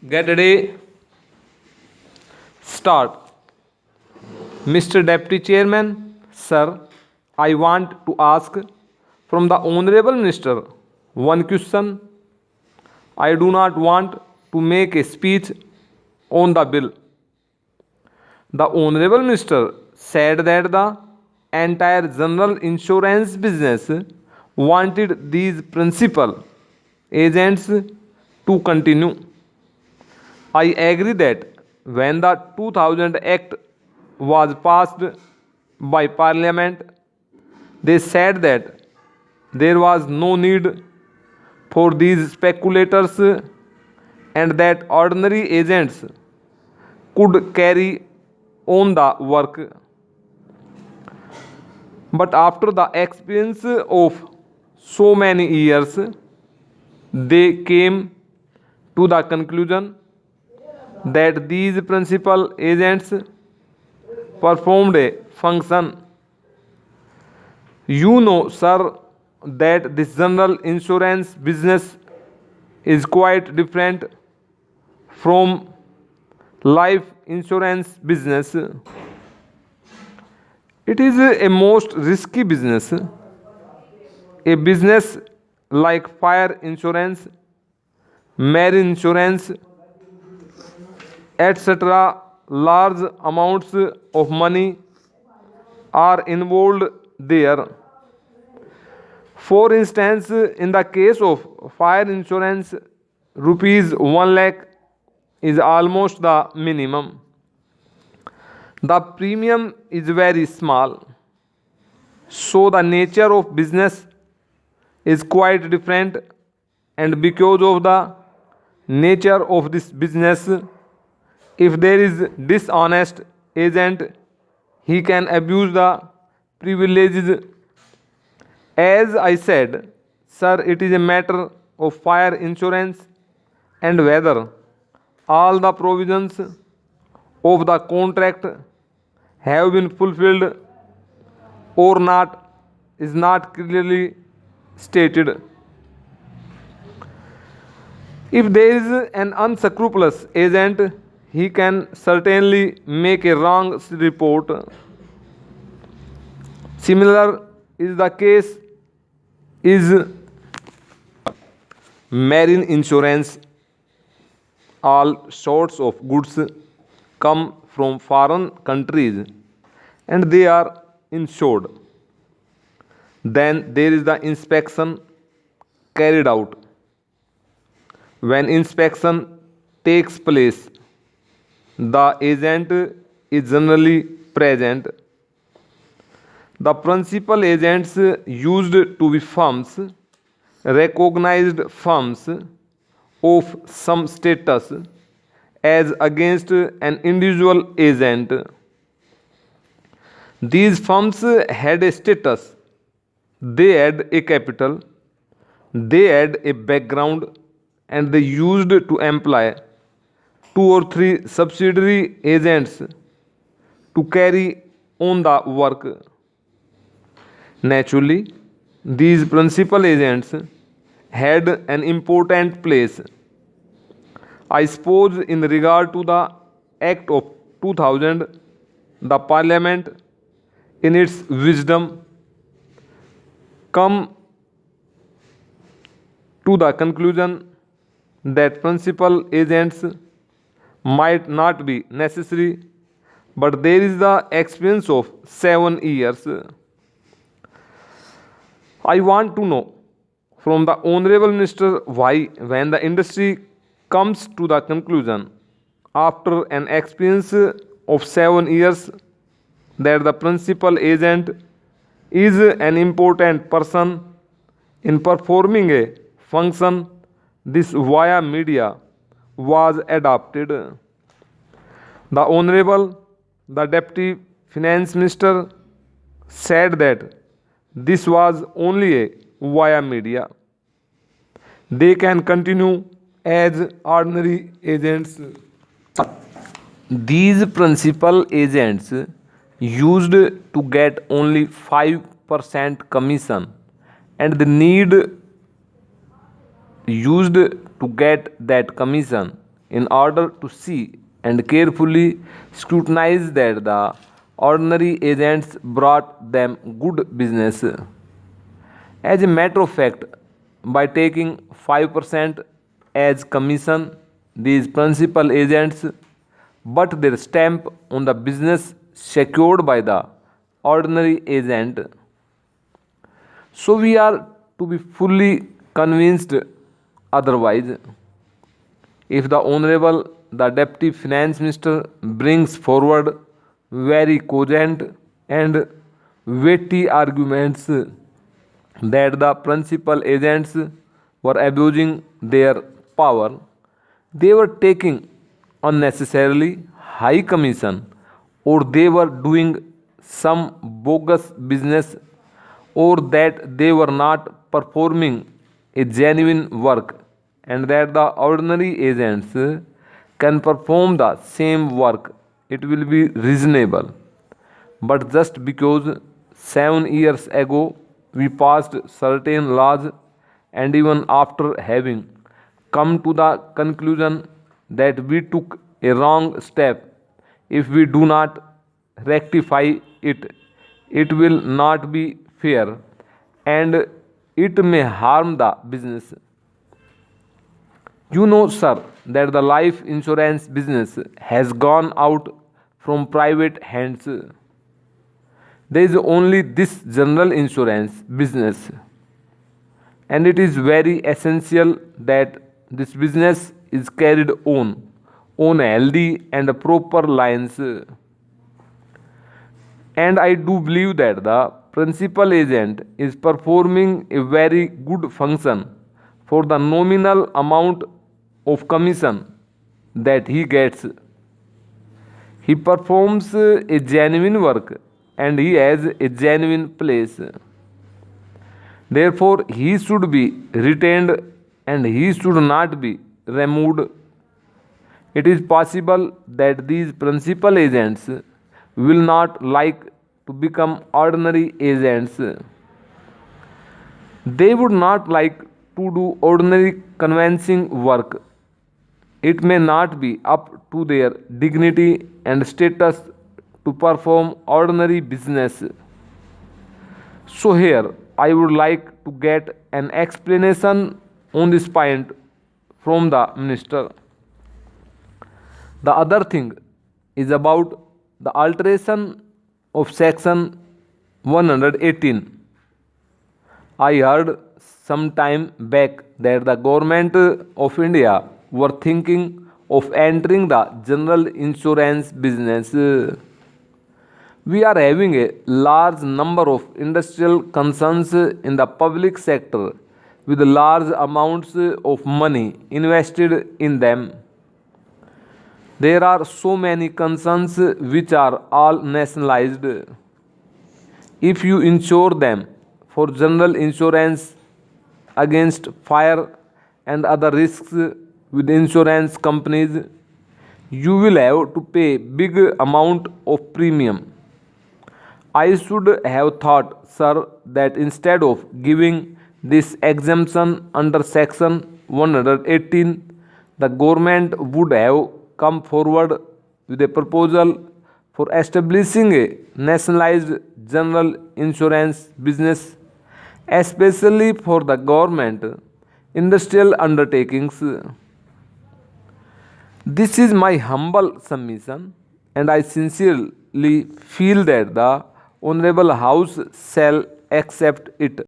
Get ready. Start. Mr. Deputy Chairman, sir, I want to ask from the Honorable Minister one question. I do not want to make a speech on the bill. The Honorable Minister said that the entire general insurance business wanted these principal agents to continue. I agree that when the 2000 Act was passed by Parliament, they said that there was no need for these speculators and that ordinary agents could carry on the work. But after the experience of so many years, they came to the conclusion that these principal agents performed a function. You know, sir, that this general insurance business is quite different from life insurance business. It is a most risky business. A business like fire insurance, marine insurance, etc., large amounts of money are involved there. For instance, in the case of fire insurance, rupees 1 lakh is almost the minimum. The premium is very small. So the nature of business is quite different, and because of the nature of this business, if there is dishonest agent, he can abuse the privileges. As I said, sir, it is a matter of fire insurance, and whether all the provisions of the contract have been fulfilled or not is not clearly stated. If there is an unscrupulous agent, he can certainly make a wrong report. Similar is the case is marine insurance. All sorts of goods come from foreign countries and they are insured. Then there is the inspection carried out. When inspection takes place, the agent is generally present. The principal agents used to be firms, recognized firms of some status as against an individual agent. These firms had a status, they had a capital, they had a background, and they used to employ 2 or 3 subsidiary agents to carry on the work. Naturally, these principal agents had an important place. I suppose, in regard to the Act of 2000, the Parliament, in its wisdom, come to the conclusion that principal agents might not be necessary, but there is the experience of 7 years. I want to know from the Honorable Minister why, when the industry comes to the conclusion after an experience of 7 years that the principal agent is an important person in performing a function, this via media was adopted. The Honorable, the Deputy Finance Minister said that this was only a via media. They can continue as ordinary agents. These principal agents used to get only 5% commission, and the need used to get that commission in order to see and carefully scrutinize that the ordinary agents brought them good business. As a matter of fact, by taking 5% as commission, these principal agents but their stamp on the business secured by the ordinary agent. So we are to be fully convinced otherwise. If the Honorable the Deputy Finance Minister brings forward very cogent and weighty arguments that the principal agents were abusing their power, they were taking unnecessarily high commission, or they were doing some bogus business, or that they were not performing a genuine work, and that the ordinary agents can perform the same work, it will be reasonable. But just because 7 years ago we passed certain laws, and even after having come to the conclusion that we took a wrong step, if we do not rectify it, it will not be fair and it may harm the business. You know, sir, that the life insurance business has gone out from private hands. There is only this general insurance business, and it is very essential that this business is carried on a healthy and proper lines. And I do believe that the principal agent is performing a very good function for the nominal amount of commission that he gets. He performs a genuine work and he has a genuine place. Therefore, he should be retained and he should not be removed. It is possible that these principal agents will not like to become ordinary agents. They would not like to do ordinary convincing work. It may not be up to their dignity and status to perform ordinary business. So, here I would like to get an explanation on this point from the minister. The other thing is about the alteration of section 118. I heard some time back that the government of India were thinking of entering the general insurance business. We are having a large number of industrial concerns in the public sector with large amounts of money invested in them. There are so many concerns which are all nationalized. If you insure them for general insurance against fire and other risks with insurance companies, you will have to pay big amount of premium. I should have thought, sir, that instead of giving this exemption under section 118, the government would have come forward with a proposal for establishing a nationalized general insurance business, especially for the government industrial undertakings. This is my humble submission, and I sincerely feel that the Honorable House shall accept it.